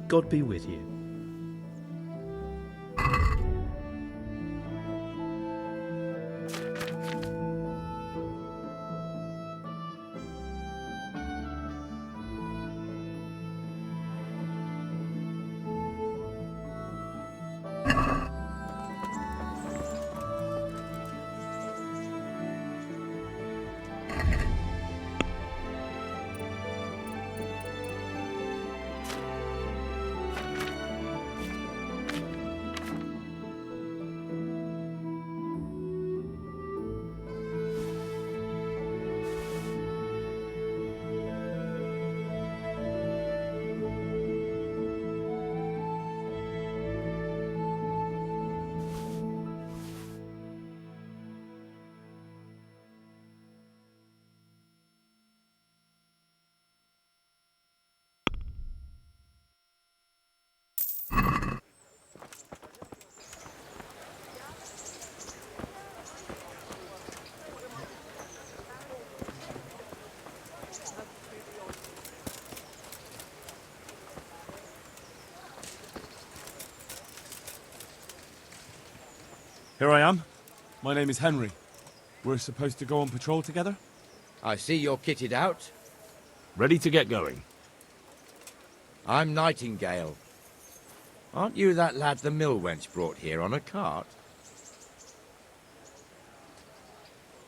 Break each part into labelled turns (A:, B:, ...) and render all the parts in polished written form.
A: God be with you.
B: Here I am. My name is Henry. We're supposed to go on patrol together?
C: I see you're kitted out.
D: Ready to get going.
C: I'm Nightingale. Aren't you that lad the mill wench brought here on a cart?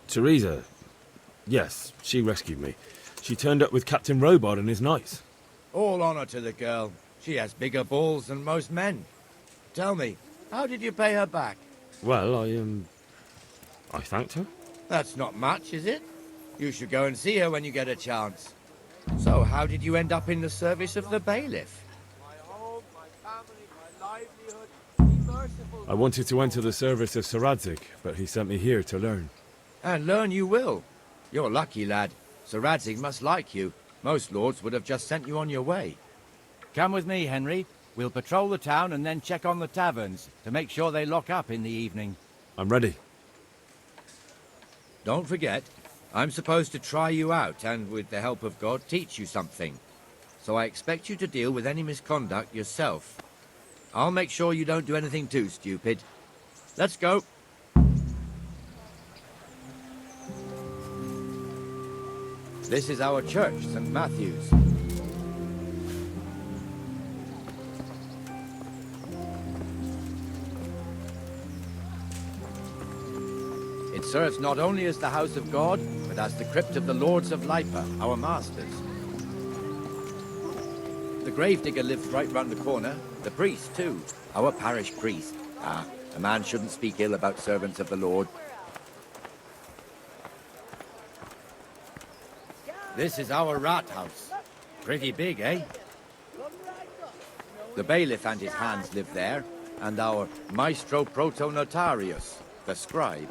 D: Teresa. Yes, she rescued me. She turned up with Captain Robard and his knights.
C: All honor to the girl. She has bigger balls than most men. Tell me, how did you pay her back?
D: Well, I thanked her.
C: That's not much, is it? You should go and see her when you get a chance. So, how did you end up in the service of the bailiff?
E: My home, my family, my livelihood. Be merciful.
D: I wanted to enter the service of Sir Radzig, but he sent me here to learn.
C: And learn you will. You're lucky, lad. Sir Radzig must like you. Most lords would have just sent you on your way.
F: Come with me, Henry. We'll patrol the town and then check on the taverns to make sure they lock up in the evening.
D: I'm ready.
C: Don't forget, I'm supposed to try you out and, with the help of God, teach you something. So I expect you to deal with any misconduct yourself. I'll make sure you don't do anything too stupid. Let's go. This is our church, St. Matthew's. It serves not only as the house of God, but as the crypt of the Lords of Lipa, our masters. The gravedigger lives right round the corner. The priest, too. Our parish priest. Ah, a man shouldn't speak ill about servants of the Lord. This is our rat house. Pretty big, eh? The bailiff and his hands live there, and our maestro protonotarius, the scribe.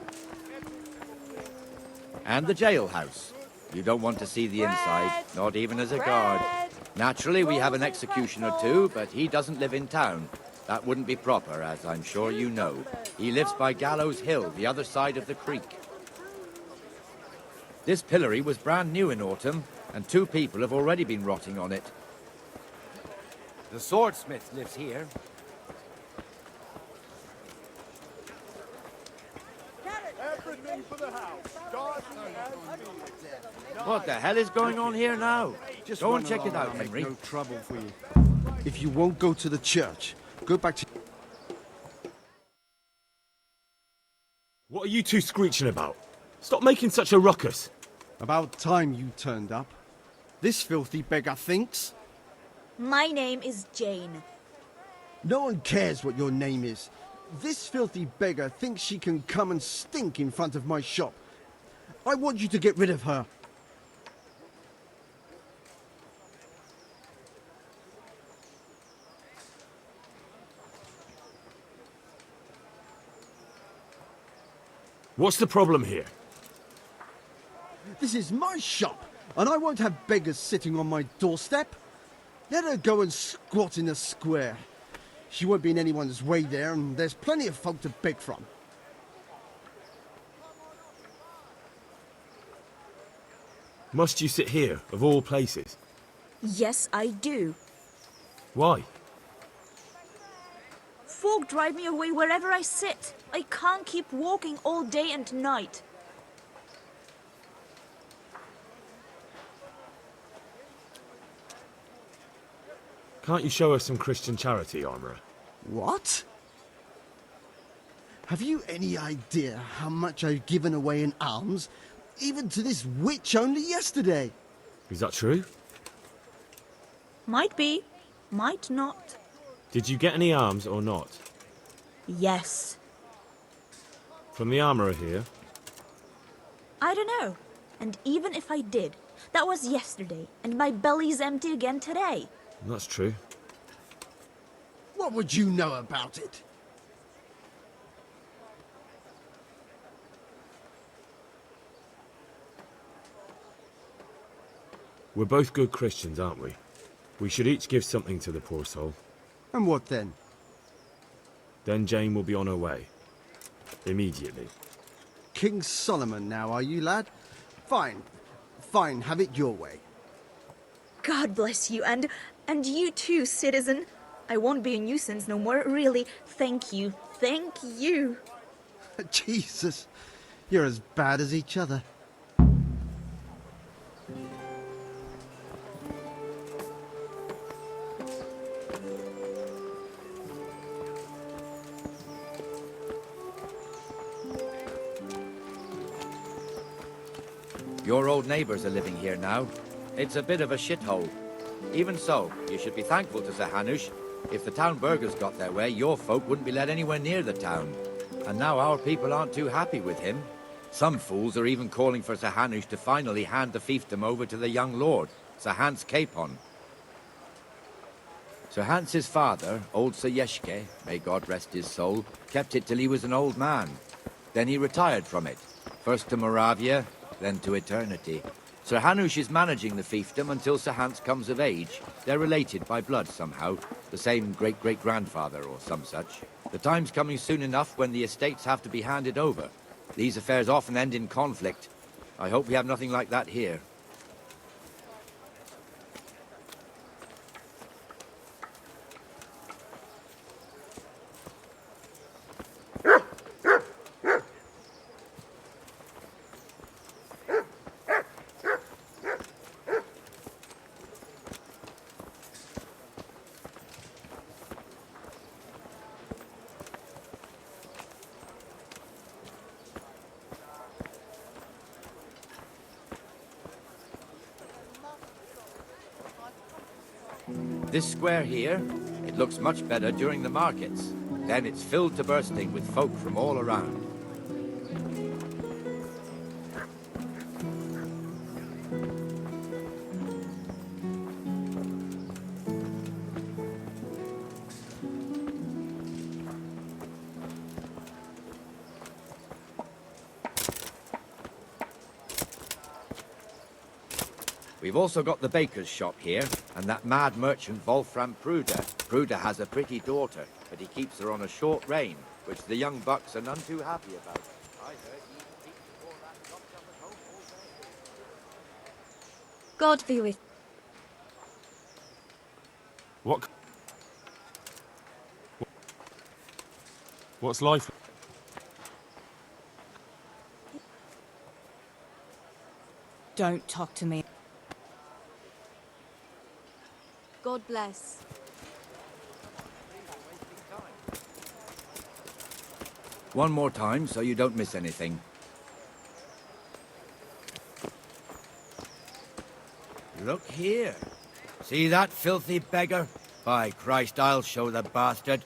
C: And the jailhouse. You don't want to see the inside, not even as a guard. Naturally, we have an executioner too, but he doesn't live in town. That wouldn't be proper, as I'm sure you know. He lives by Gallows Hill, the other side of the creek. This pillory was brand new in autumn, and 2 people have already been rotting on it.
F: The swordsmith lives here.
E: Everything for the house. Garden and field.
C: What the hell is going on here now?
G: Just
C: Go
G: run
C: and check it
G: along,
C: out,
G: I'll make
C: Henry.
G: no trouble for you. If you won't go to the church, go back to...
D: What are you two screeching about? Stop making such a ruckus.
G: About time you turned up. This filthy beggar thinks.
H: My name is Jane.
G: No one cares what your name is. This filthy beggar thinks she can come and stink in front of my shop. I want you to get rid of her.
D: What's the problem here?
G: This is my shop, and I won't have beggars sitting on my doorstep. Let her go and squat in the square. She won't be in anyone's way there, and there's plenty of folk to beg from.
D: Must you sit here, of all places?
H: Yes, I do.
D: Why?
H: fog drive me away wherever I sit. I can't keep walking all day and night.
D: Can't you show us some Christian charity, Armourer?
G: What? Have you any idea how much I've given away in alms, even to this witch only yesterday?
D: Is that true?
H: Might be, might not.
D: Did you get any arms or not?
H: Yes.
D: From the Armourer here?
H: I don't know. And even if I did, that was yesterday, and my belly's empty again today.
D: That's true.
G: What would you know about it?
D: We're both good Christians, aren't we? We should each give something to the poor soul.
G: And what then?
D: Then Jane will be on her way. Immediately.
G: King Solomon now, are you, lad? Fine. Fine, have it your way.
H: God bless you, and you too, citizen. I won't be a nuisance no more, really. Thank you. Thank you.
G: Jesus, you're as bad as each other.
C: Your old neighbours are living here now. It's a bit of a shithole. Even so, you should be thankful to Sir Hanush. If the town burghers got their way, your folk wouldn't be let anywhere near the town. And now our people aren't too happy with him. Some fools are even calling for Sir Hanush to finally hand the fiefdom over to the young lord, Sir Hans Capon. Sir Hans's father, old Sir Yeshke, may God rest his soul, kept it till he was an old man. Then he retired from it, first to Moravia, then to eternity. Sir Hanush is managing the fiefdom until Sir Hans comes of age. They're related by blood somehow, the same great-great-grandfather or some such. The time's coming soon enough when the estates have to be handed over. These affairs often end in conflict. I hope we have nothing like that here. This square here, it looks much better during the markets. Then it's filled to bursting with folk from all around. We've also got the baker's shop here, and that mad merchant Wolfram Pruder. Pruder has a pretty daughter, but he keeps her on a short rein, which the young bucks are none too happy about. I heard he keeps before that locked up at home all day.
A: God be with.
B: What's life?
A: Don't talk to me. God bless.
C: One more time, so you don't miss anything. Look here. See that filthy beggar? By Christ, I'll show the bastard.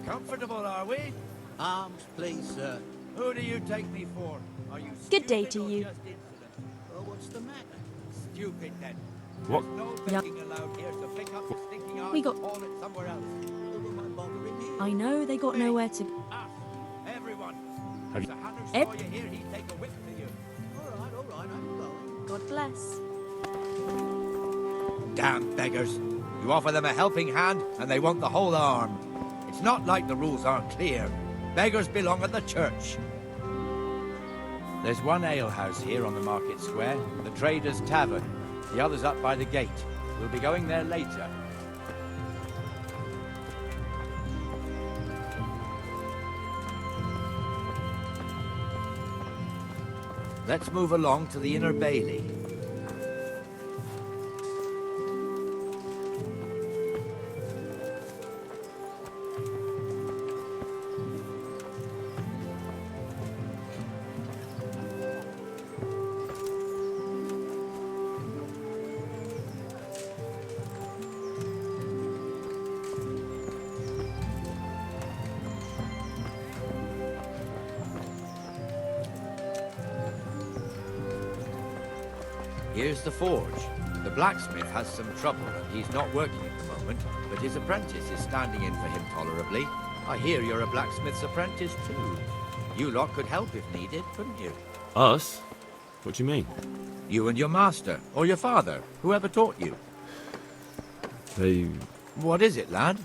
C: Comfortable, are we?
I: Arms, please, sir.
C: Who do you take me for? Are you
H: Good day
C: stupid
H: to
C: or
H: you.
C: just insolent?
I: Well, what's the matter?
C: Stupid, then.
B: What?
C: There's no begging allowed here, so pick up your stinking arms
A: We got-
C: and haul it somewhere else.
I: Who am I bothering here?
A: I know they got nowhere to.
C: Us, everyone.
B: Have
C: If
B: you-
C: Sir Hanush
A: Ep-
C: saw you here, he'd take a whip to you.
I: All right, I'm going.
A: God bless.
C: Damn beggars. You offer them a helping hand, and they want the whole arm. It's not like the rules aren't clear. Beggars belong at the church. There's one alehouse here on the market square, the Trader's Tavern. The other's up by the gate. We'll be going there later. Let's move along to the Inner Bailey. Here's the forge. The blacksmith has some trouble and he's not working at the moment, but his apprentice is standing in for him tolerably. I hear you're a blacksmith's apprentice too. You lot could help if needed, couldn't you?
D: Us? What do you mean?
C: You and your master, or your father, whoever taught you.
D: They...
C: What is it, lad?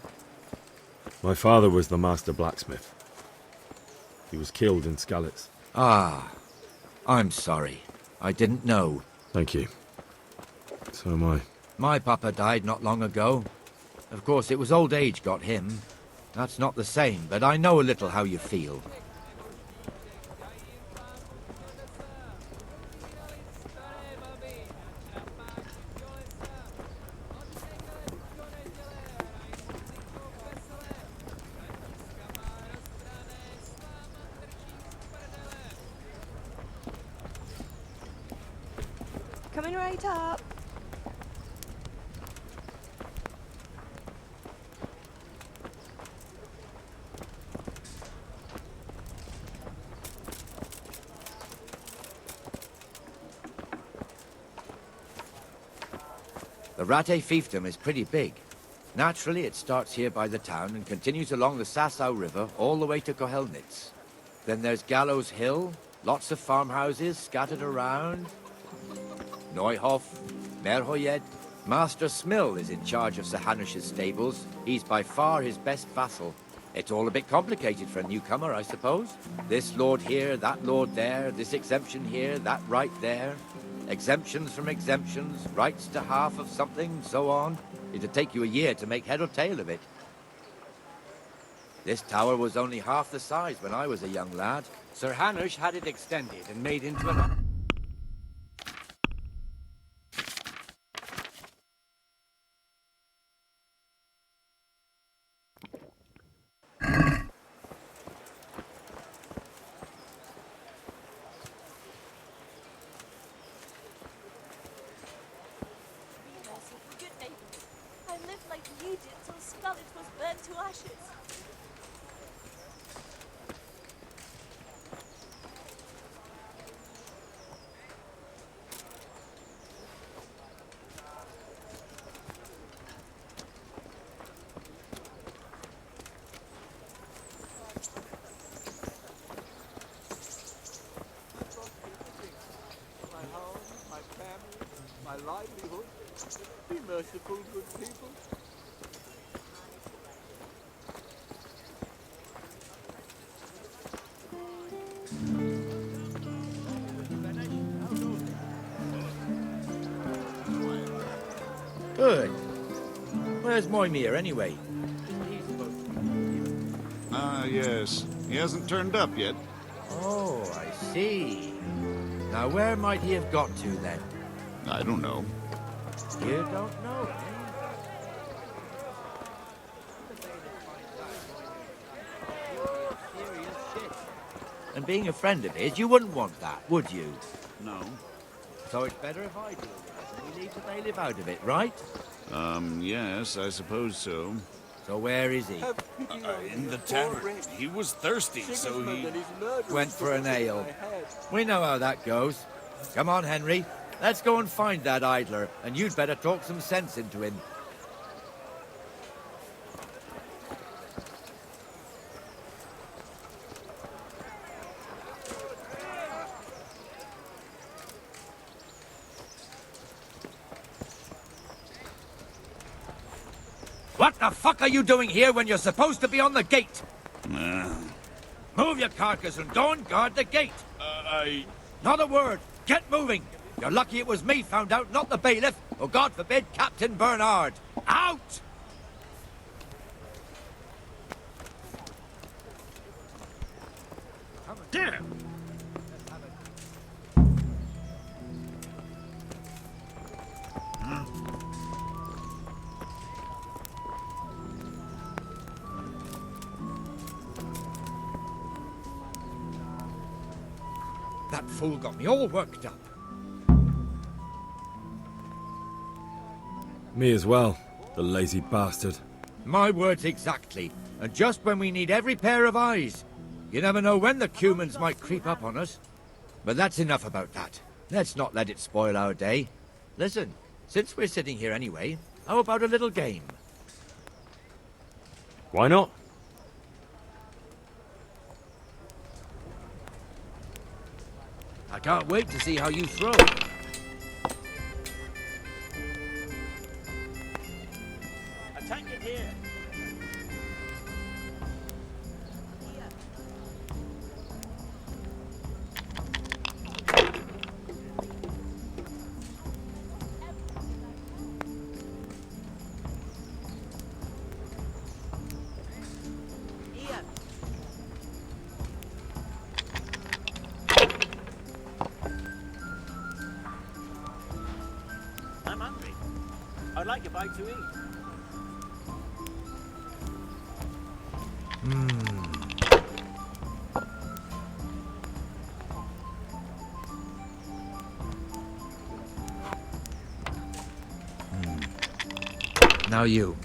D: My father was the master blacksmith. He was killed in Skalitz.
C: Ah, I'm sorry. I didn't know.
D: Thank you. So am I.
C: My papa died not long ago. Of course, it was old age got him. That's not the same, but I know a little how you feel.
J: Coming right up.
C: The Ratte fiefdom is pretty big. Naturally, it starts here by the town and continues along the Sasau River all the way to Kohelnitz. Then there's Gallows Hill, lots of farmhouses scattered around. Neuhof, Merhoyed. Master Smill is in charge of Sir Hanush's stables. He's by far his best vassal. It's all a bit complicated for a newcomer, I suppose. This lord here, that lord there, this exemption here, that right there. Exemptions from exemptions, rights to half of something, so on. It'd take you a year to make head or tail of it. This tower was only half the size when I was a young lad. Sir Hanush had it extended and made into an...
E: My livelihood. Be merciful, good people.
C: Good. Where's Moimir, anyway?
K: Ah, yes. He hasn't turned up yet.
C: Oh, I see. Now, where might he have got to, then?
K: I don't know.
C: You don't know, eh? And being a friend of his, you wouldn't want that, would you?
K: No.
C: So it's better if I deal with it, and we leave the bailiff out of it, right?
K: Yes, I suppose so.
C: So where is he?
K: In the tavern. He was thirsty, so he...
C: Went for an ale. We know how that goes. Come on, Henry. Let's go and find that idler, and you'd better talk some sense into him. What the fuck are you doing here when you're supposed to be on the gate? Move your carcass and go and guard the gate.
K: I...
C: Not a word. Get moving. You're lucky it was me found out, not the bailiff, or God forbid, Captain Bernard. Out!
K: Damn!
C: That fool got me all worked up.
D: Me as well, the lazy bastard.
C: My words exactly. And just when we need every pair of eyes. You never know when the Cumans might creep up on us. But that's enough about that. Let's not let it spoil our day. Listen, since we're sitting here anyway, how about a little game?
D: Why not?
C: I can't wait to see how you throw.
K: Attack it here! I'm hungry. I'd like a bite to eat.
C: Now you.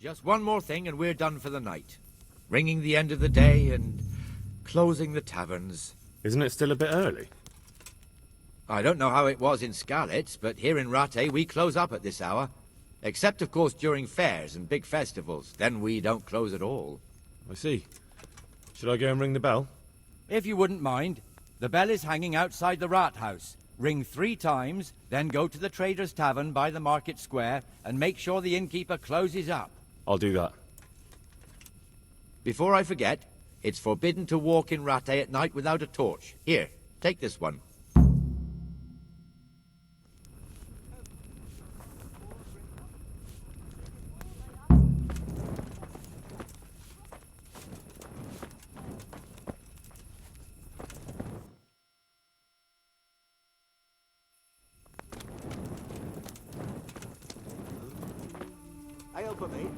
C: Just one more thing and we're done for the night. Ringing the end of the day and closing the taverns.
D: Isn't it still a bit early?
C: I don't know how it was in Scarlet, but here in Rattay we close up at this hour. Except, of course, during fairs and big festivals. Then we don't close at all.
D: I see. Should I go and ring the bell?
F: If you wouldn't mind, the bell is hanging outside the rat house. Ring 3 times, then go to the Trader's Tavern by the market square and make sure the innkeeper closes up.
D: I'll do that.
C: Before I forget, it's forbidden to walk in Rattay at night without a torch. Here, take this one.
I: Ale for me.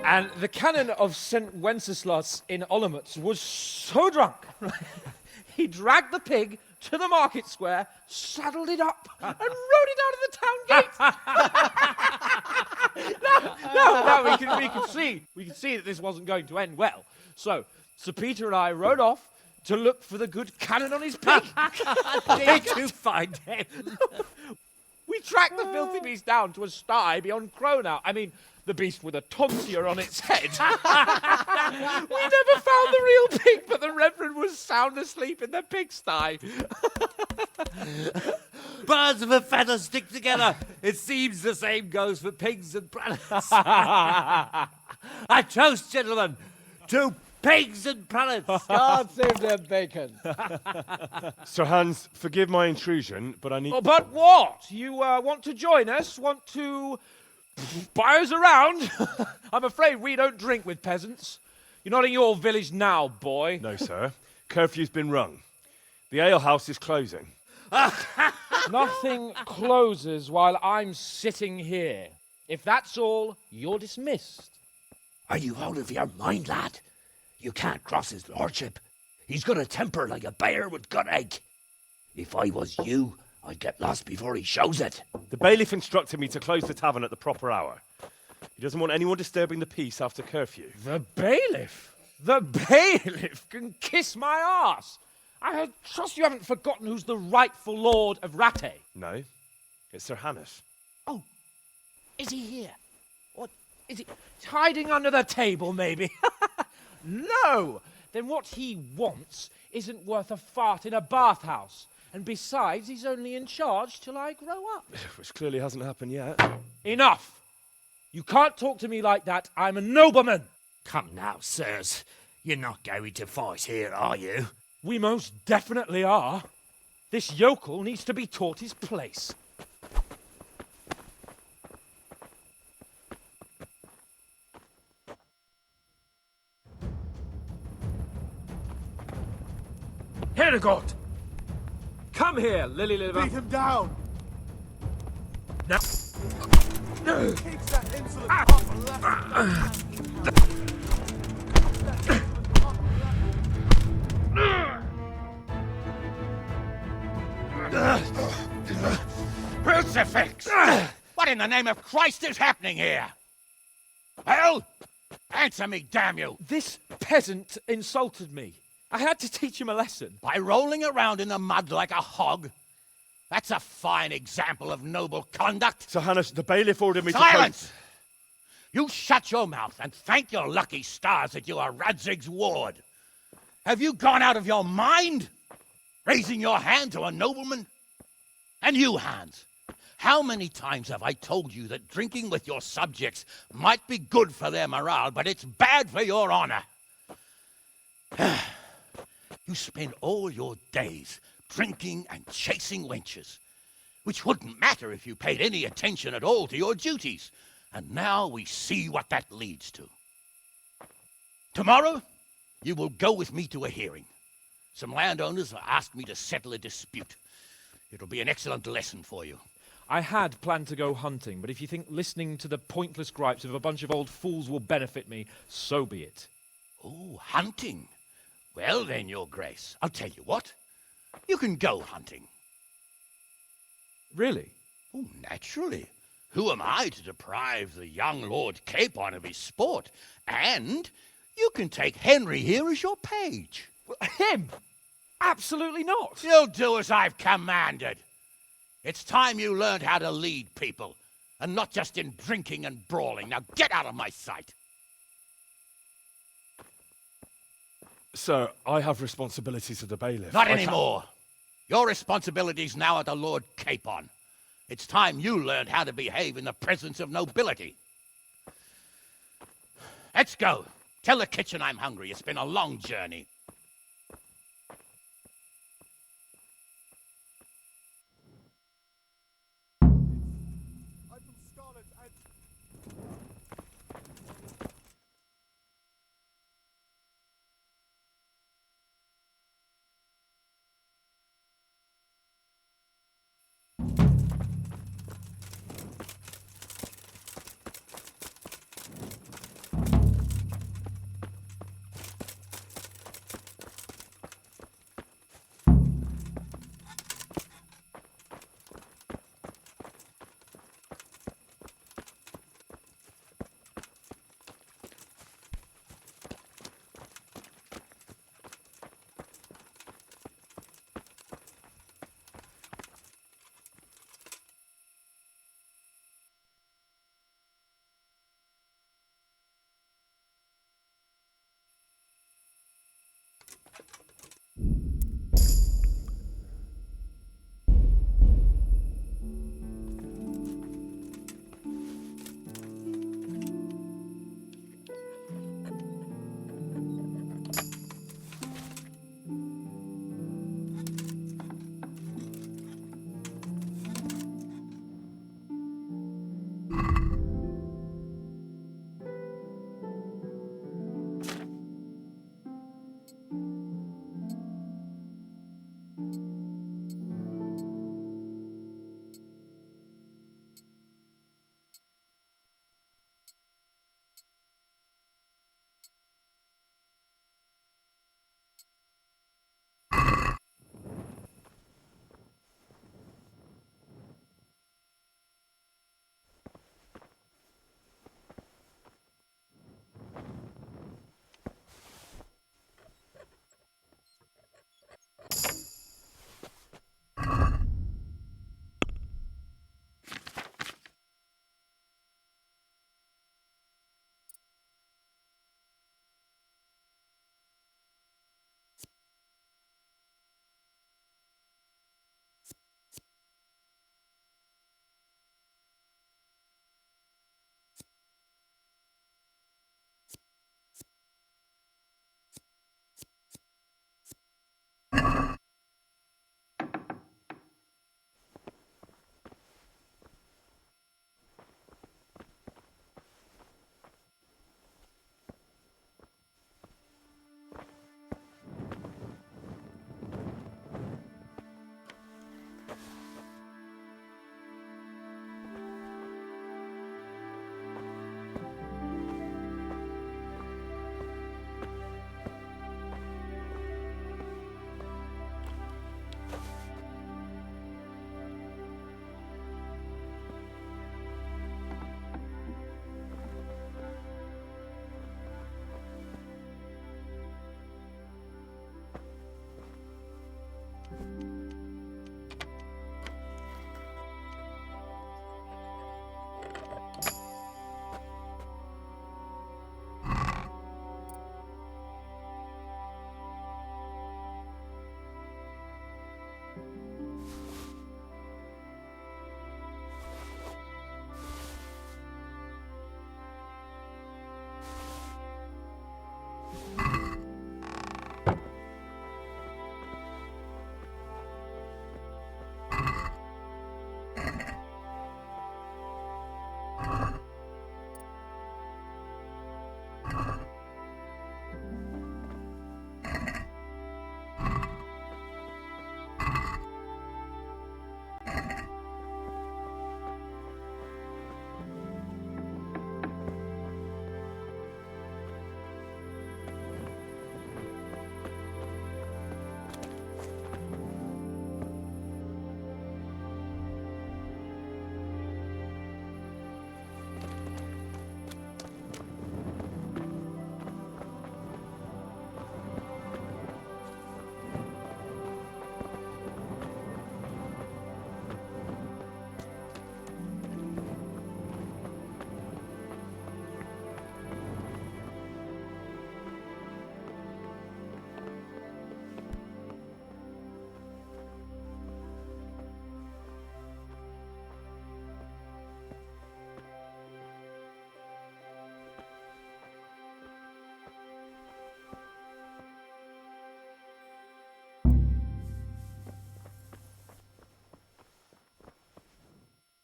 L: And the canon of St. Wenceslas in Olomouc was so drunk, he dragged the pig to the market square, saddled it up, and rode it out of the town gate. No, we can see that this wasn't going to end well. So, Sir Peter and I rode off to look for the good canon on his pig.
K: Did you find him?
L: We tracked the filthy beast down to a sty beyond Cronau. I mean, the beast with a tonsure on its head. We never found the real pig, but the Reverend was sound asleep in the pigsty.
K: Birds of a feather stick together. It seems the same goes for pigs and prelates. A toast, gentlemen, to pigs and prelates.
E: God save their bacon.
D: Sir Hans, forgive my intrusion, but I need...
L: Oh, but what? You want to join us? Want to buy us around? I'm afraid we don't drink with peasants. You're not in your village now, boy.
D: No, sir. Curfew's been rung. The alehouse is closing.
L: Nothing closes while I'm sitting here. If that's all, you're dismissed.
K: Are you out of your mind, lad? You can't cross his lordship. He's got a temper like a bear with gut ache. If I was you, I'd get lost before he shows it.
D: The bailiff instructed me to close the tavern at the proper hour. He doesn't want anyone disturbing the peace after curfew.
L: The bailiff? The bailiff can kiss my arse. I trust you haven't forgotten who's the rightful lord of Rattay.
D: No, it's Sir Hannes.
L: Oh, is he here? What, is he hiding under the table, maybe? No! Then what he wants isn't worth a fart in a bathhouse. And besides, he's only in charge till I grow up.
D: Which clearly hasn't happened yet.
L: Enough! You can't talk to me like that. I'm a nobleman.
K: Come now, sirs. You're not going to fight here, are you?
L: We most definitely are. This yokel needs to be taught his place. Herregud! Come here, Lily Liver.
E: Beat him down.
L: Now.
E: Kicks that insolent off and
F: Crucifix! What in the name of Christ is happening here? Well, answer me, damn you!
L: This peasant insulted me. I had to teach him a lesson.
F: By rolling around in the mud like a hog? That's a fine example of noble conduct.
D: Sir Hannes, the bailiff ordered me
F: Silence! You shut your mouth and thank your lucky stars that you are Radzig's ward. Have you gone out of your mind? Raising your hand to a nobleman? And you, Hans, how many times have I told you that drinking with your subjects might be good for their morale, but it's bad for your honor? You spend all your days drinking and chasing wenches, which wouldn't matter if you paid any attention at all to your duties. And now we see what that leads to. Tomorrow, you will go with me to a hearing. Some landowners have asked me to settle a dispute. It'll be an excellent lesson for you.
L: I had planned to go hunting, but if you think listening to the pointless gripes of a bunch of old fools will benefit me, so be it.
F: Oh, hunting. Well then, Your Grace, I'll tell you what. You can go hunting.
L: Really?
F: Oh, naturally. Who am I to deprive the young Lord Capon of his sport? And you can take Henry here as your page.
L: Him? Absolutely not.
F: You'll do as I've commanded. It's time you learned how to lead people, and not just in drinking and brawling. Now get out of my sight.
D: Sir, I have responsibilities of the bailiff.
F: Not anymore. Your responsibilities now are the Lord Capon. It's time you learned how to behave in the presence of nobility. Let's go. Tell the kitchen I'm hungry. It's been a long journey.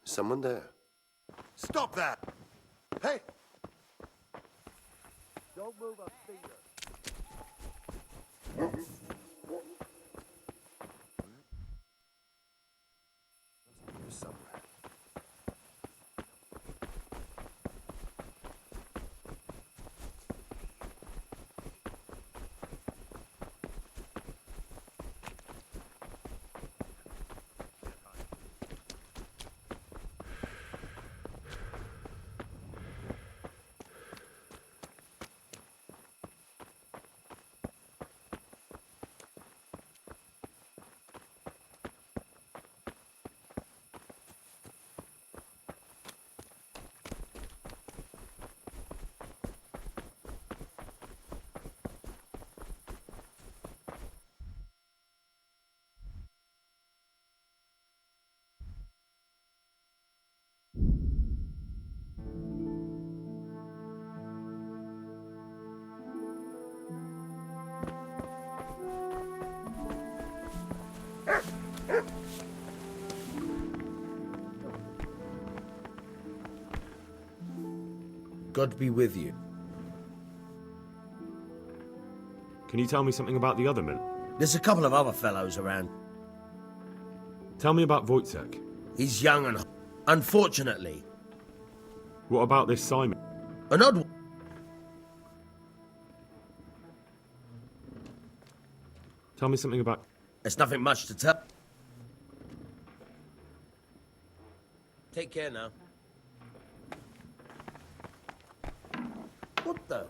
M: Someone there. Stop that! Hey!
E: Don't move a finger.
M: Somewhere.
K: God be with you.
D: Can you tell me something about the other men?
K: There's a couple of other fellows around.
D: Tell me about Wojciech.
K: He's young and unfortunately.
D: What about this Simon?
K: An odd one.
D: Tell me something about...
K: There's nothing much to tell. Take care now. What the?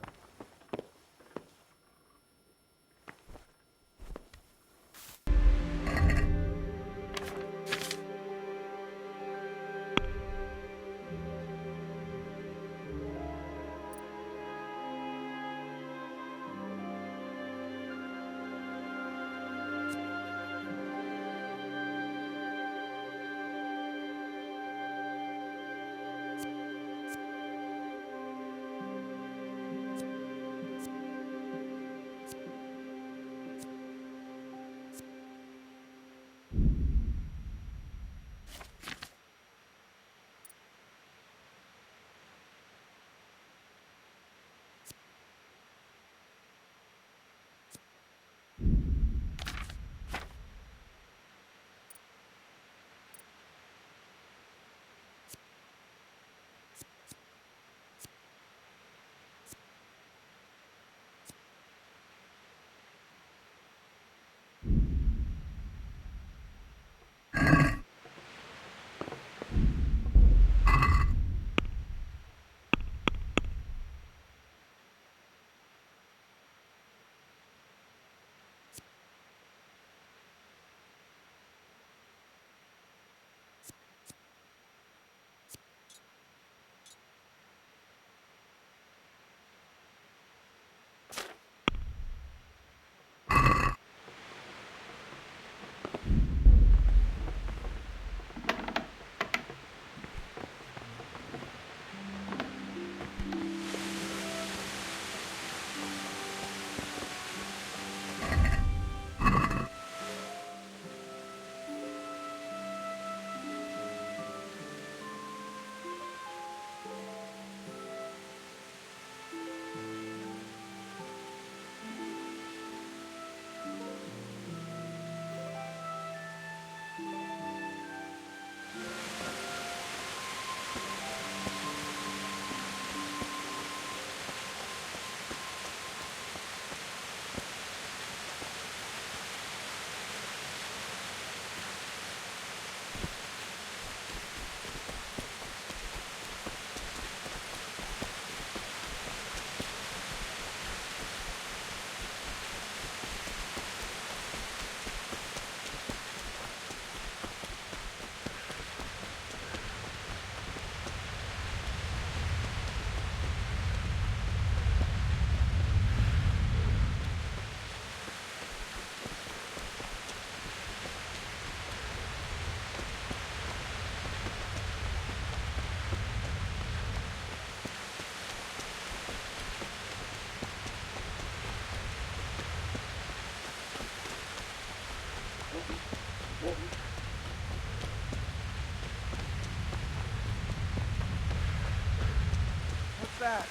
E: that?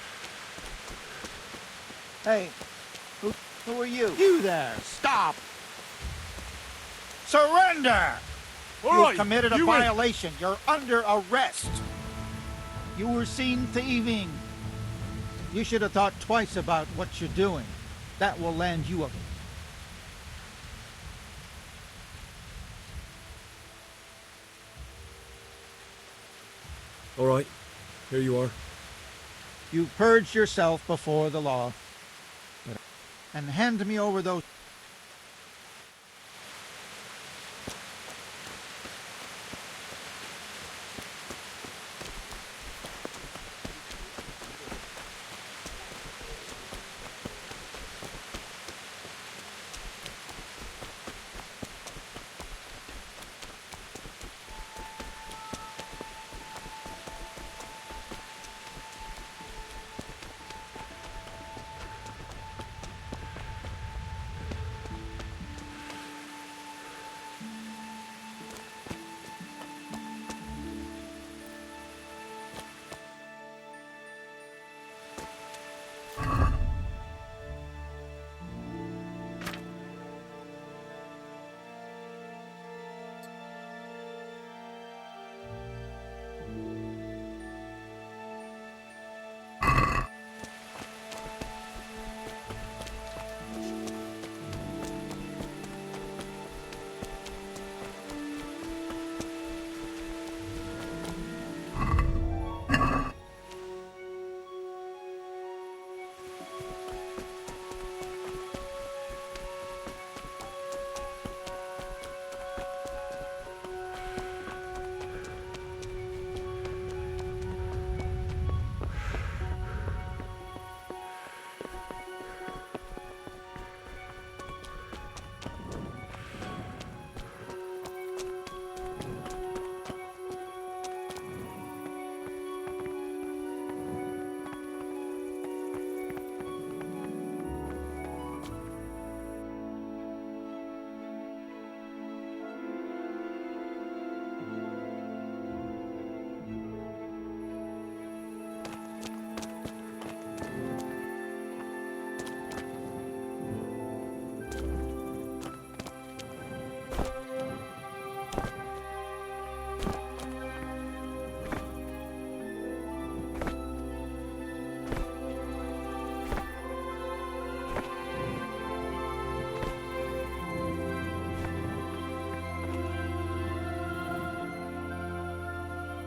E: Hey, who are you? You there, stop! Surrender!
B: All
E: You've committed a
B: you
E: violation. You're under arrest. You were seen thieving. You should have thought twice about what you're doing. That will land you a...
D: All right, here you are.
E: You purged yourself before the law. And hand me over those...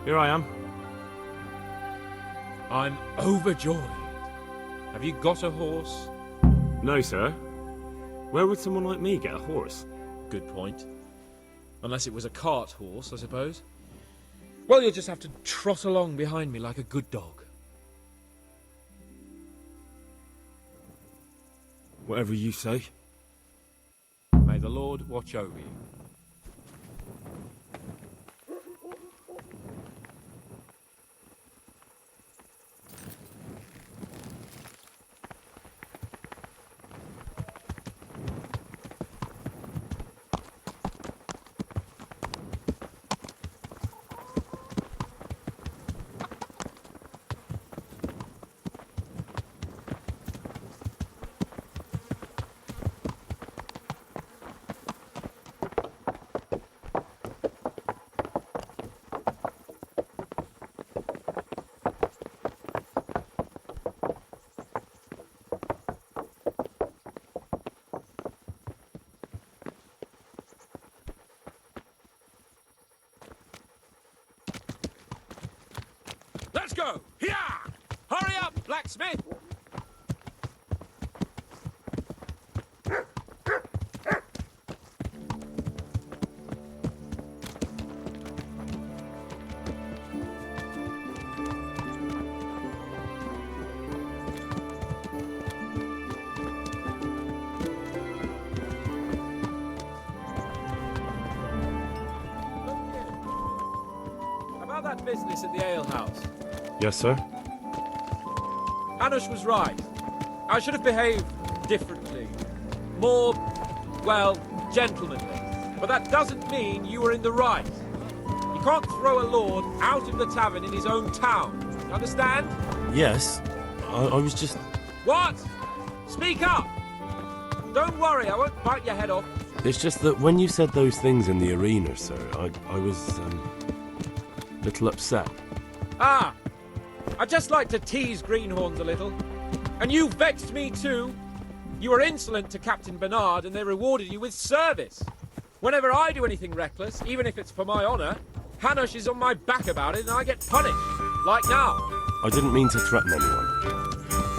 D: Here I am.
L: I'm overjoyed. Have you got a horse?
D: No, sir. Where would someone like me get a horse?
L: Good point. Unless it was a cart horse, I suppose. Well, you'll just have to trot along behind me like a good dog.
D: Whatever you say.
L: May the Lord watch over you.
N: Let's go! Here! Hurry up, blacksmith!
L: About that business at the alehouse.
D: Yes, sir.
L: Anush was right. I should have behaved differently. More, well, gentlemanly. But that doesn't mean you were in the right. You can't throw a lord out of the tavern in his own town
N: Understand?
D: Yes, I was just...
N: What? Speak up! Don't worry, I won't bite your head off.
D: It's just that when you said those things in the arena, sir, I was, a little upset.
N: Ah! I just like to tease greenhorns a little. And you vexed me too. You were insolent to Captain Bernard and they rewarded you with service. Whenever I do anything reckless, even if it's for my honour, Hanush is on my back about it and I get punished. Like now.
D: I didn't mean to threaten anyone.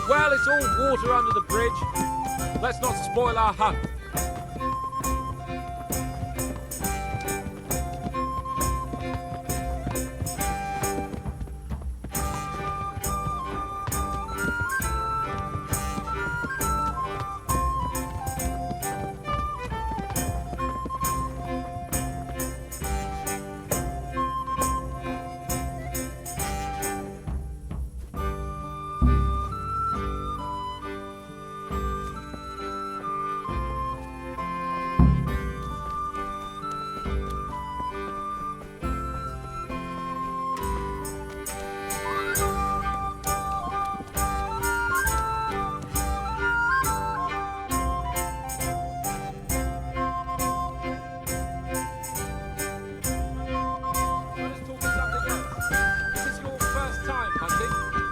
N: Well, it's all water under the bridge. Let's not spoil our hunt.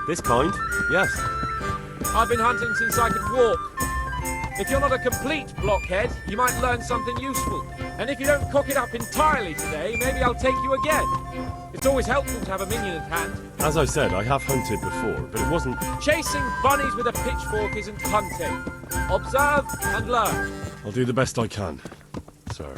D: This kind? Yes.
N: I've been hunting since I could walk. If you're not a complete blockhead, you might learn something useful. And if you don't cock it up entirely today, maybe I'll take you again. It's always helpful to have a minion at hand.
D: As I said, I have hunted before, but it wasn't...
N: Chasing bunnies with a pitchfork isn't hunting. Observe and learn.
D: I'll do the best I can, sir.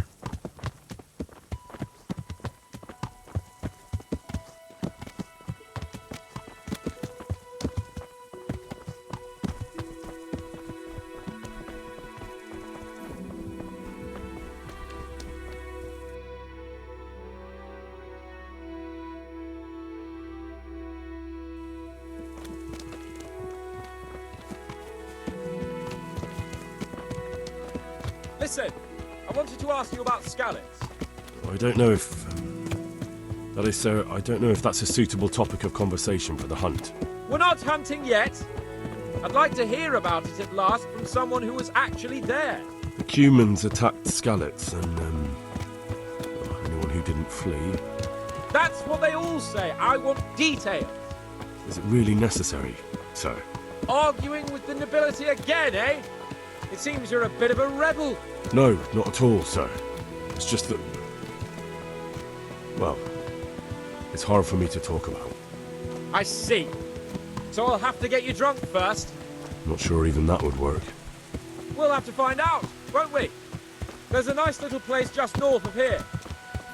N: Listen, I wanted to ask you about scallops.
D: I don't know if... that is, sir, I don't know if that's a suitable topic of conversation for the hunt.
N: We're not hunting yet. I'd like to hear about it at last from someone who was actually there.
D: The Cumans attacked Skallets and, anyone who didn't flee.
N: That's what they all say. I want details.
D: Is it really necessary, sir?
N: Arguing with the nobility again, eh? It seems you're a bit of a rebel.
D: No, not at all, sir. It's just that... well, it's hard for me to talk about.
N: I see. So I'll have to get you drunk first.
D: Not sure even that would work.
N: We'll have to find out, won't we? There's a nice little place just north of here.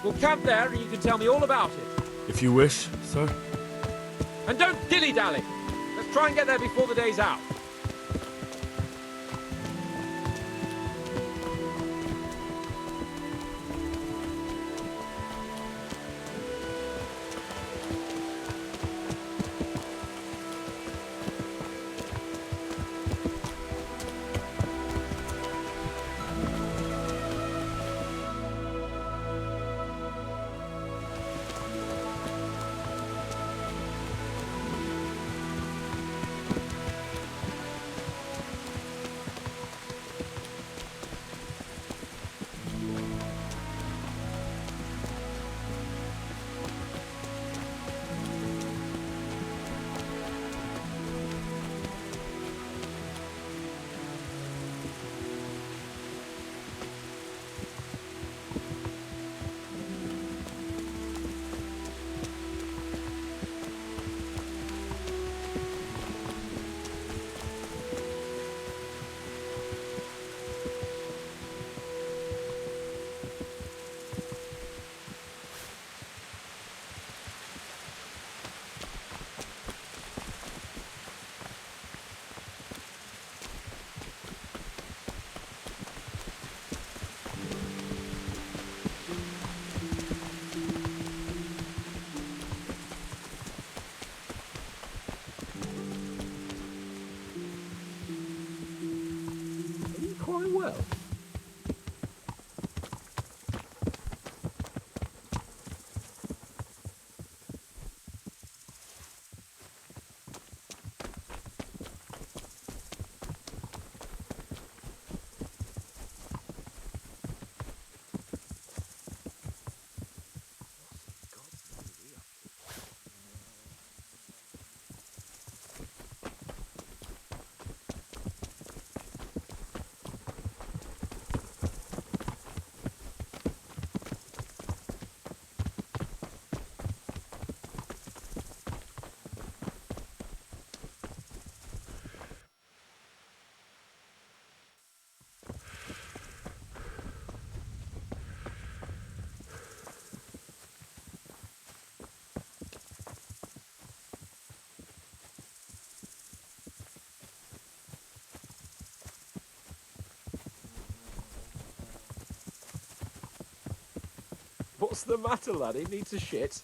N: We'll camp there and you can tell me all about it.
D: If you wish, sir.
N: And don't dilly-dally. Let's try and get there before the day's out.
K: Quite well.
N: What's the matter, laddie? Need to shit?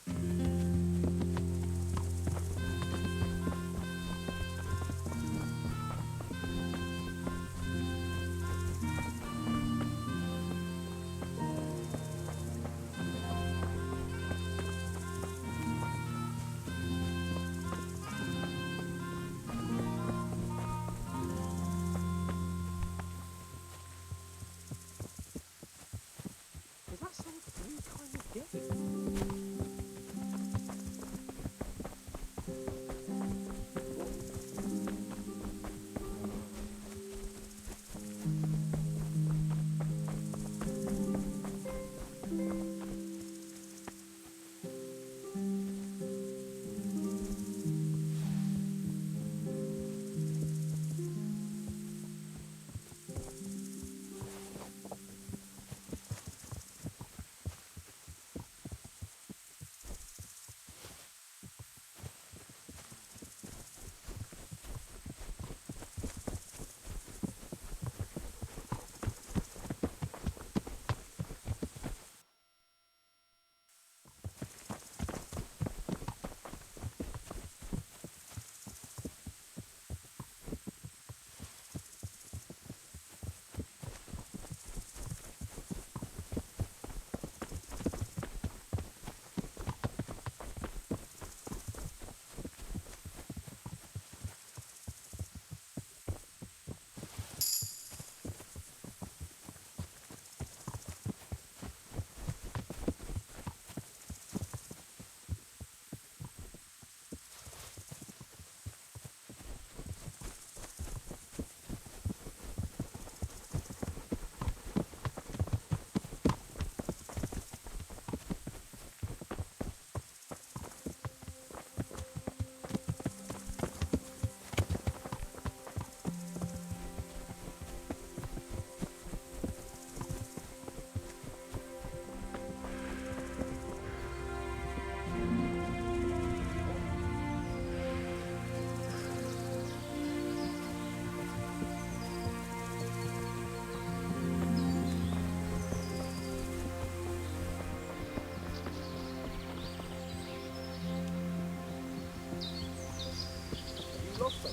N: Is that some new kind of game? You lost them.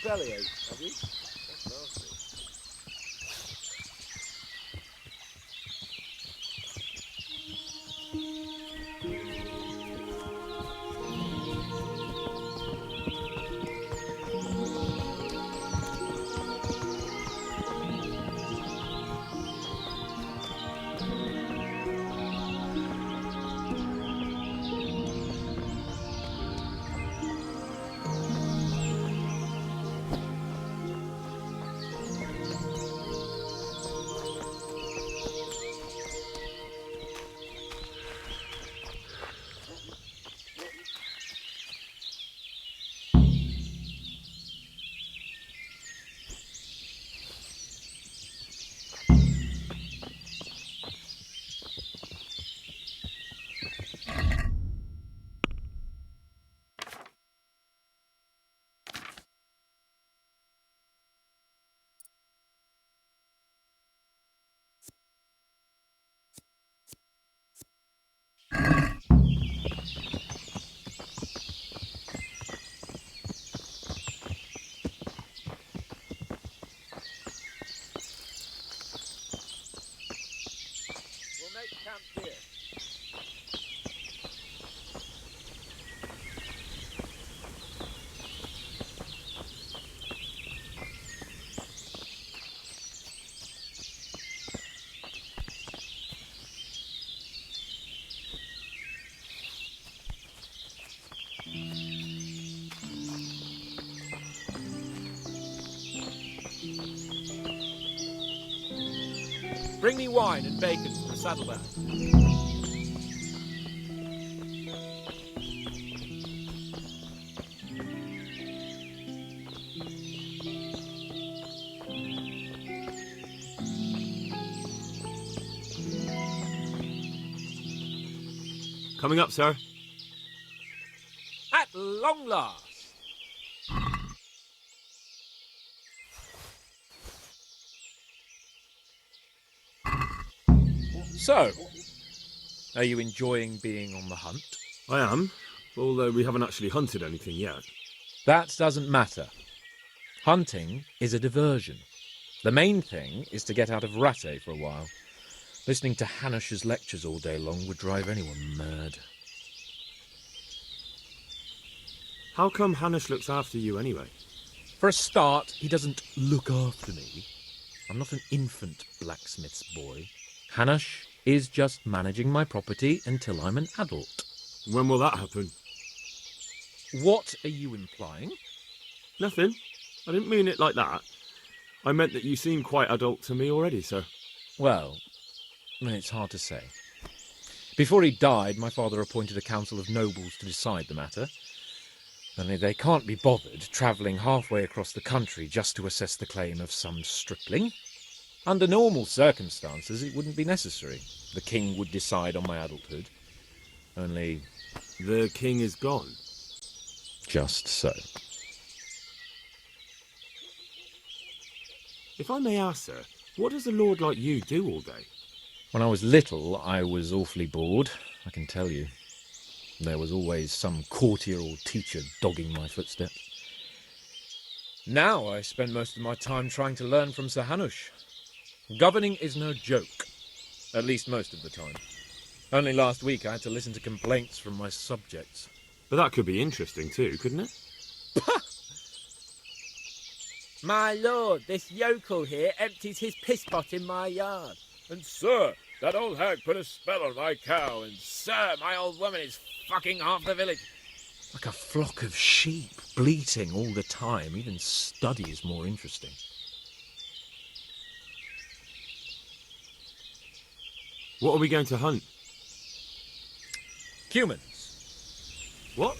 N: Bellyache, have you? That's nasty. Bring me wine and bacon from the saddlebag.
D: Coming up, sir.
N: At long last. So, are you enjoying being on the hunt?
D: I am, although we haven't actually hunted anything yet.
N: That doesn't matter. Hunting is a diversion. The main thing is to get out of Rattay for a while. Listening to Hanush's lectures all day long would drive anyone mad.
D: How come Hanush looks after you anyway?
N: For a start, he doesn't look after me. I'm not an infant blacksmith's boy. Hanush is just managing my property until I'm an adult.
D: When will that happen?
N: What are you implying?
D: Nothing. I didn't mean it like that. I meant that you seem quite adult to me already, sir.
N: Well, it's hard to say. Before he died, my father appointed a council of nobles to decide the matter. Only they can't be bothered travelling halfway across the country just to assess the claim of some stripling. Under normal circumstances, it wouldn't be necessary. The king would decide on my adulthood. Only...
D: The king is gone.
N: Just so.
D: If I may ask, sir, what does a lord like you do all day?
N: When I was little, I was awfully bored, I can tell you. There was always some courtier or teacher dogging my footsteps. Now I spend most of my time trying to learn from Sir Hanush. Governing is no joke, at least most of the time. Only last week I had to listen to complaints from my subjects.
D: But that could be interesting too, couldn't it?
O: My lord, this yokel here empties his piss pot in my yard.
K: And sir, that old hag put a spell on my cow, and sir, my old woman is fucking half the village.
N: Like a flock of sheep, bleating all the time. Even study is more interesting.
D: What are we going to hunt?
N: Humans.
D: What?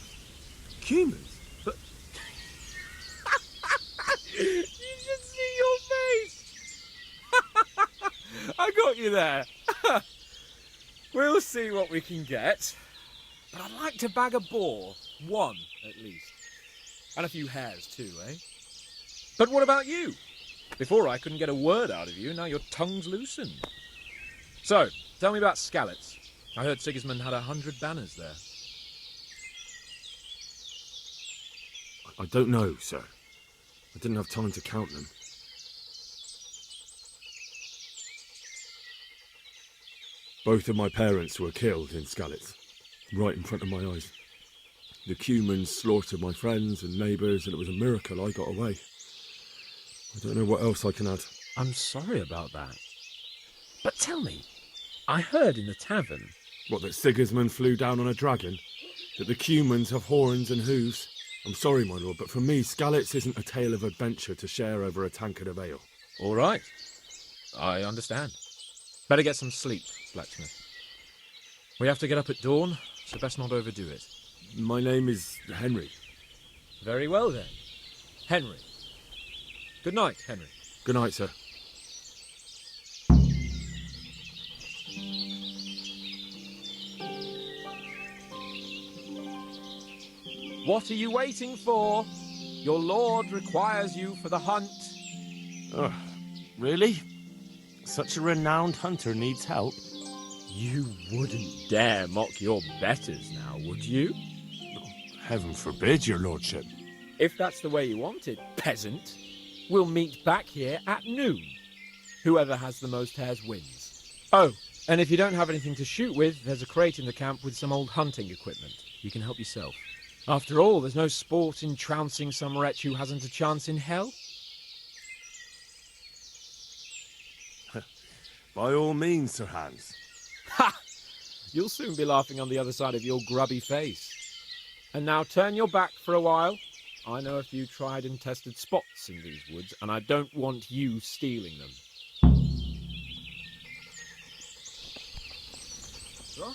D: Humans? But...
N: You should see your face! I got you there. We'll see what we can get. But I'd like to bag a boar. One, at least. And a few hares, too, eh? But what about you? Before I couldn't get a word out of you, now your tongue's loosened. So, tell me about Skalitz. I heard Sigismund had 100 banners there.
D: I don't know, sir. I didn't have time to count them. Both of my parents were killed in Skalitz, right in front of my eyes. The Cumans slaughtered my friends and neighbours, and it was a miracle I got away. I don't know what else I can add.
N: I'm sorry about that. But tell me, I heard in the tavern...
D: What, that Sigismund flew down on a dragon? That the Cumans have horns and hooves? I'm sorry, my lord, but for me, Skalitz isn't a tale of adventure to share over a tankard of ale.
N: All right. I understand. Better get some sleep, blacksmith. We have to get up at dawn, so best not overdo it.
D: My name is Henry.
N: Very well, then. Henry. Good night, Henry.
D: Good night, sir.
N: What are you waiting for? Your lord requires you for the hunt.
D: Oh, really? Such a renowned hunter needs help?
N: You wouldn't dare mock your betters now, would you?
B: Heaven forbid, your lordship.
N: If that's the way you want it, peasant, we'll meet back here at noon. Whoever has the most hares wins. Oh, and if you don't have anything to shoot with, there's a crate in the camp with some old hunting equipment. You can help yourself. After all, there's no sport in trouncing some wretch who hasn't a chance in hell.
B: By all means, Sir Hans.
N: Ha! You'll soon be laughing on the other side of your grubby face. And now turn your back for a while. I know a few tried and tested spots in these woods, and I don't want you stealing them.
L: Sure.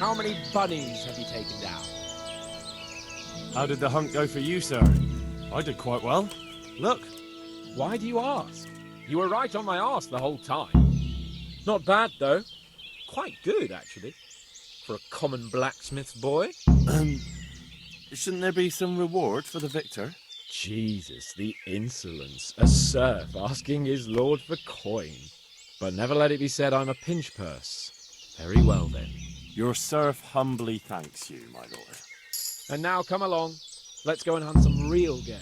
N: How many bunnies have you taken down?
B: How did the hunt go for you, sir? I did quite well. Look.
N: Why do you ask? You were right on my arse the whole time. Not bad, though. Quite good, actually. For a common blacksmith's boy.
B: Shouldn't there be some reward for the victor?
N: Jesus, the insolence. A serf asking his lord for coin. But never let it be said I'm a pinch purse. Very well, then.
B: Your serf humbly thanks you, my lord.
N: And now come along. Let's go and hunt some real game.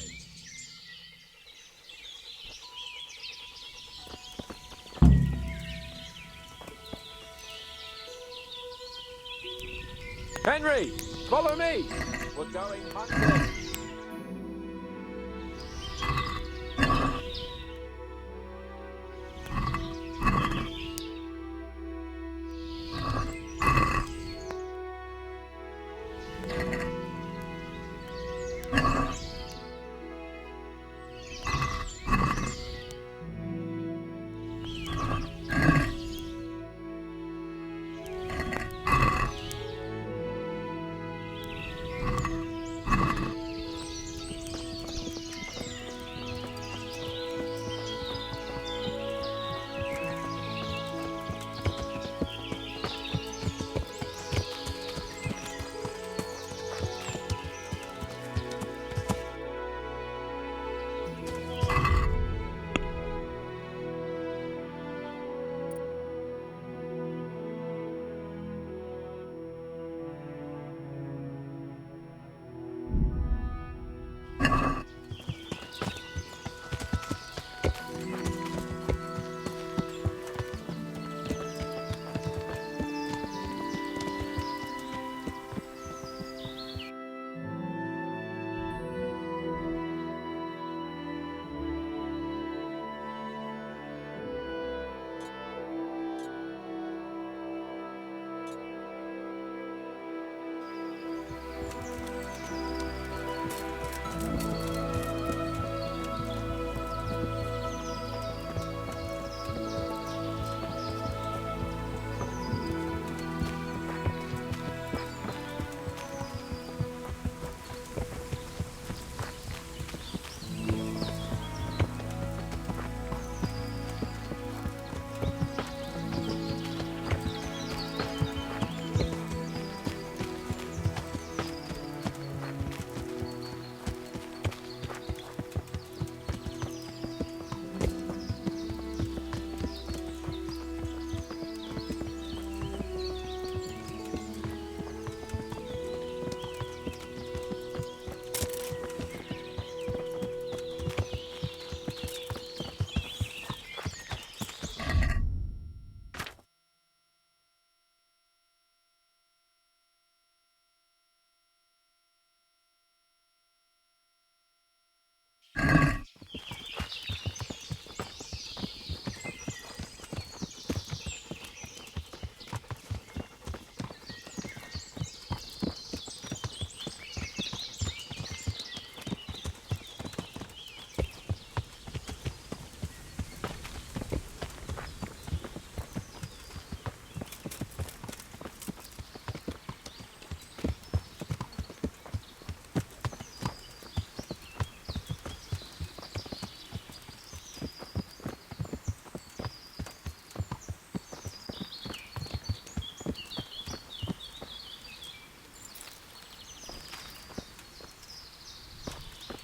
N: Henry, follow me. We're going hunting.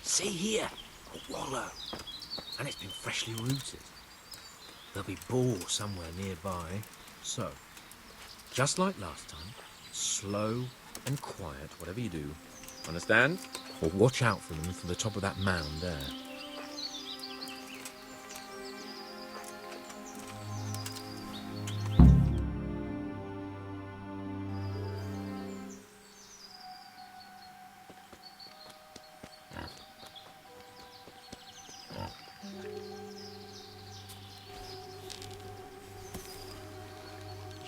K: See here, a wallow, and it's been freshly rooted. There'll be boar somewhere nearby, so, just like last time, slow and quiet, whatever you do. Understand? Or watch out for them from the top of that mound there.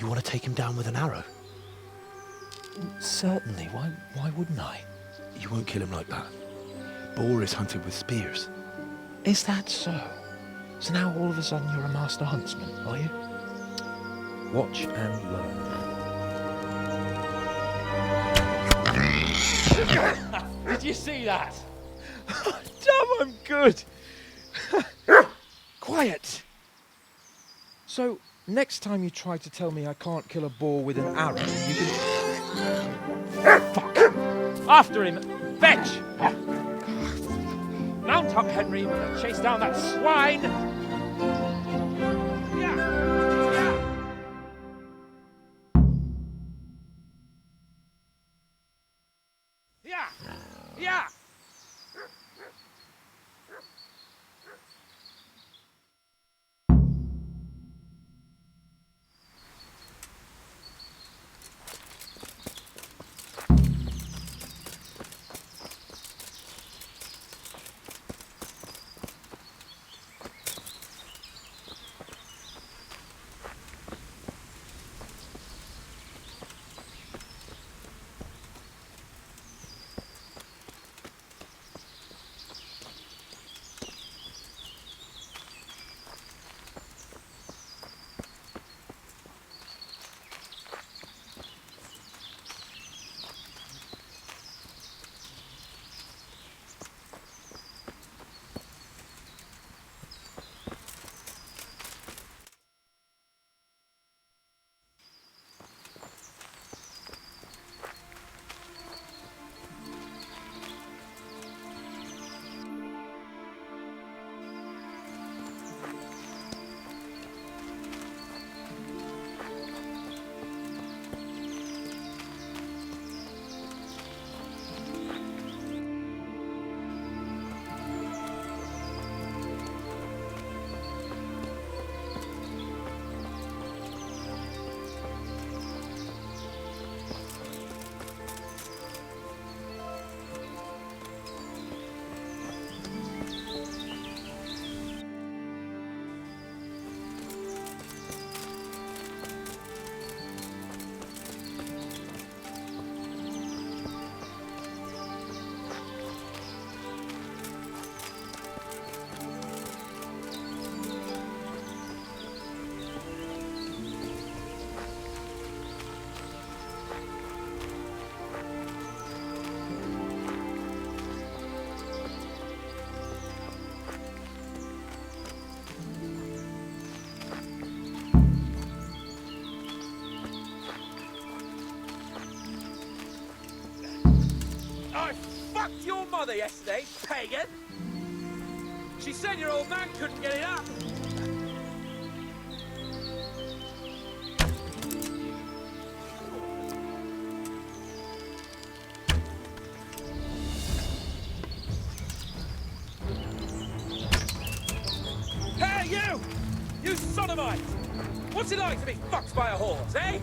F: You want to take him down with an arrow?
K: Certainly, why wouldn't I?
F: You won't kill him like that. Boar is hunted with spears.
K: Is that so? So now all of a sudden you're a master huntsman, are you? Watch and learn.
L: Did you see that? Damn, I'm good. Quiet. So, next time you try to tell me I can't kill a boar with an arrow, you can... Fuck! After him! Fetch! Mount up, Henry. We're gonna chase down that swine! Yeah!
N: I fucked your mother yesterday, pagan! She said your old man couldn't get it up. Hey, you! You sodomite! What's it like to be fucked by a horse, eh?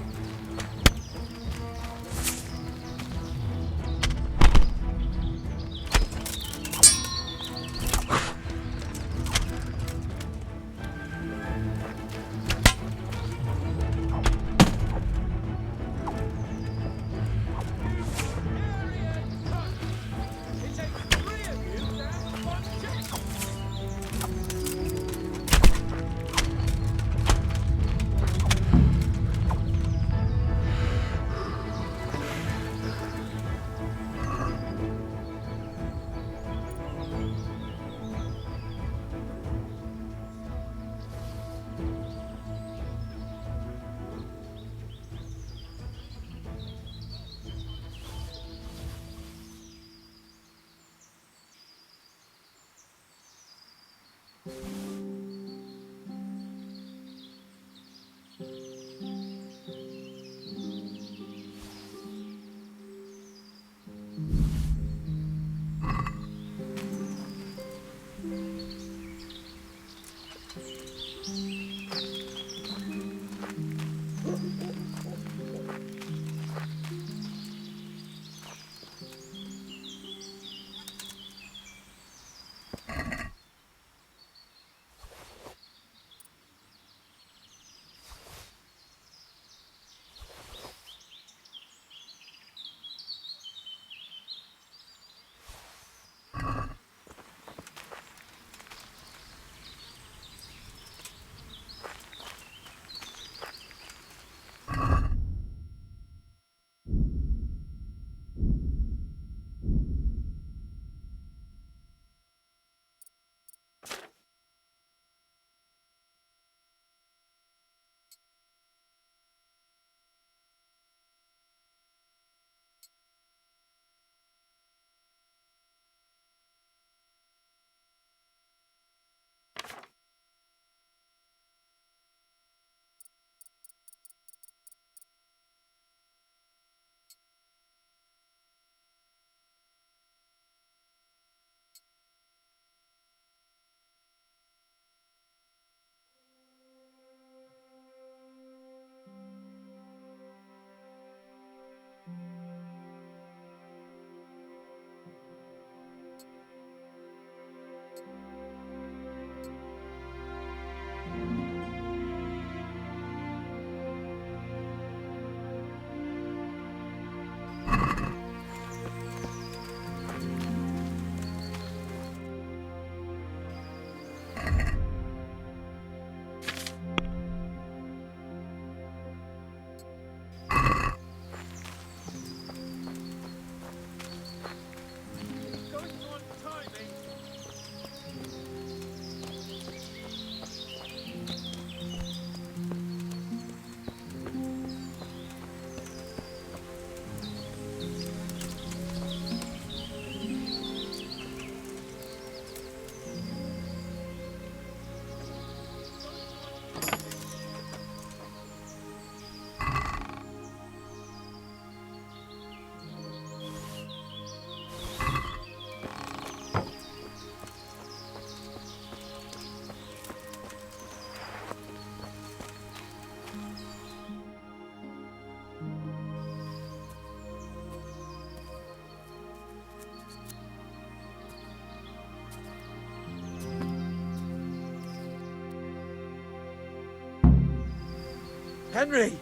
N: Henry!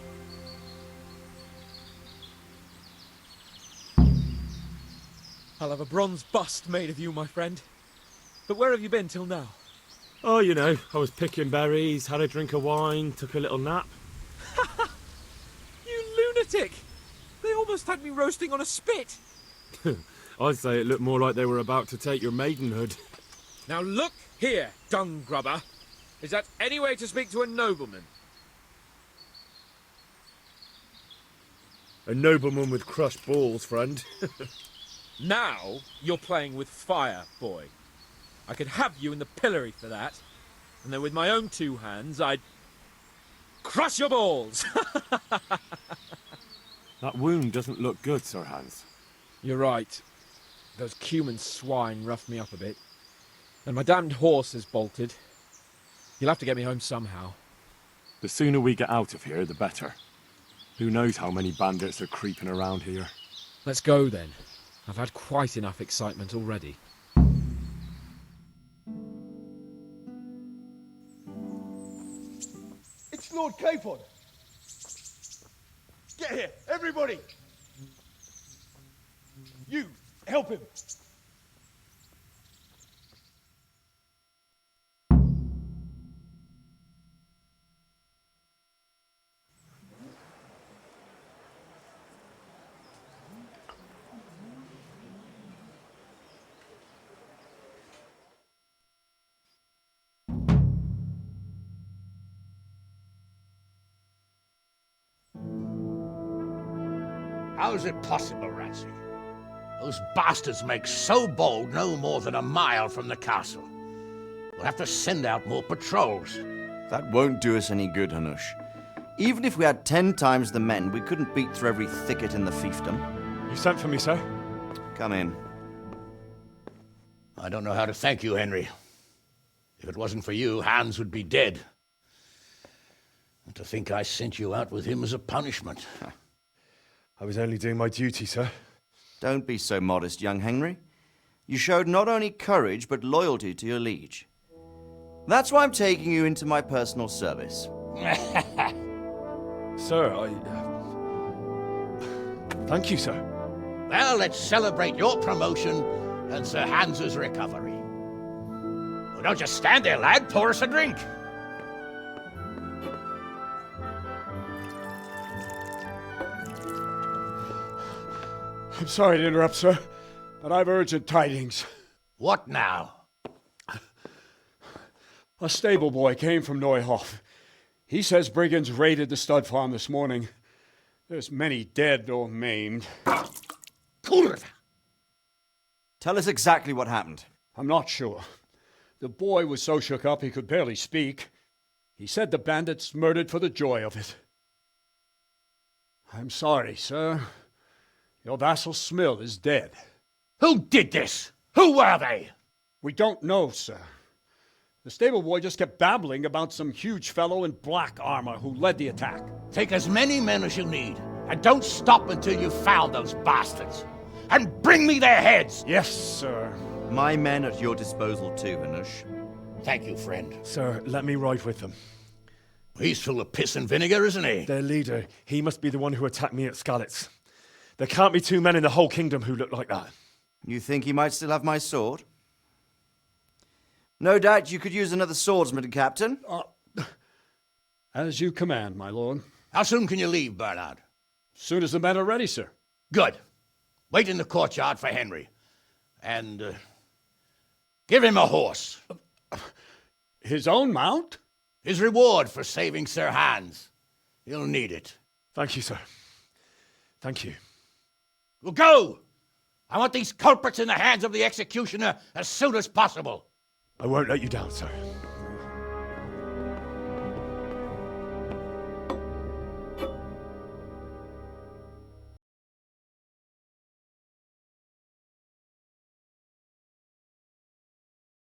N: I'll have a bronze bust made of you, my friend. But where have you been till now?
D: Oh, you know, I was picking berries, had a drink of wine, took a little nap.
N: You lunatic! They almost had me roasting on a spit.
D: I'd say it looked more like they were about to take your maidenhood.
N: Now look here, dung grubber. Is that any way to speak to a nobleman?
D: A nobleman with crushed balls, friend.
N: Now you're playing with fire, boy. I could have you in the pillory for that. And then with my own 2 hands, I'd crush your balls!
D: That wound doesn't look good, Sir Hans.
N: You're right. Those cumin swine roughed me up a bit. And my damned horse has bolted. You'll have to get me home somehow.
D: The sooner we get out of here, the better. Who knows how many bandits are creeping around here.
N: Let's go then. I've had quite enough excitement already.
I: It's Lord Capon. Get here, everybody. You, help him.
F: How is it possible, Ratsy? Those bastards make so bold no more than a mile from the castle. We'll have to send out more patrols.
P: That won't do us any good, Hanush. Even if we had 10 times the men, we couldn't beat through every thicket in the fiefdom.
D: You sent for me, sir?
P: Come in.
F: I don't know how to thank you, Henry. If it wasn't for you, Hans would be dead. And to think I sent you out with him as a punishment.
D: I was only doing my duty, sir.
P: Don't be so modest, young Henry. You showed not only courage, but loyalty to your liege. That's why I'm taking you into my personal service.
D: Sir, thank you, sir.
F: Well, let's celebrate your promotion and Sir Hans's recovery. Well, don't just stand there, lad. Pour us a drink.
Q: I'm sorry to interrupt, sir, but I've urgent tidings.
F: What now?
Q: A stable boy came from Neuhof. He says brigands raided the stud farm this morning. There's many dead or maimed.
P: Tell us exactly what happened.
Q: I'm not sure. The boy was so shook up he could barely speak. He said the bandits murdered for the joy of it. I'm sorry, sir. Your vassal Smill is dead.
F: Who did this? Who were they?
Q: We don't know, sir. The stable boy just kept babbling about some huge fellow in black armor who led the attack.
F: Take as many men as you need, and don't stop until you've found those bastards. And bring me their heads!
Q: Yes, sir.
P: My men at your disposal too, Hanush.
F: Thank you, friend.
D: Sir, let me ride with them.
F: He's full of piss and vinegar, isn't he?
D: Their leader, he must be the one who attacked me at Skalitz. There can't be 2 men in the whole kingdom who look like that.
P: You think he might still have my sword? No doubt you could use another swordsman, Captain.
Q: As you command, my lord.
F: How soon can you leave, Bernard?
Q: Soon as the men are ready, sir.
F: Good. Wait in the courtyard for Henry. And give him a horse.
Q: His own mount?
F: His reward for saving Sir Hans. He'll need it.
D: Thank you, sir. Thank you.
F: Well, go! I want these culprits in the hands of the executioner as soon as possible.
D: I won't let you down, sir.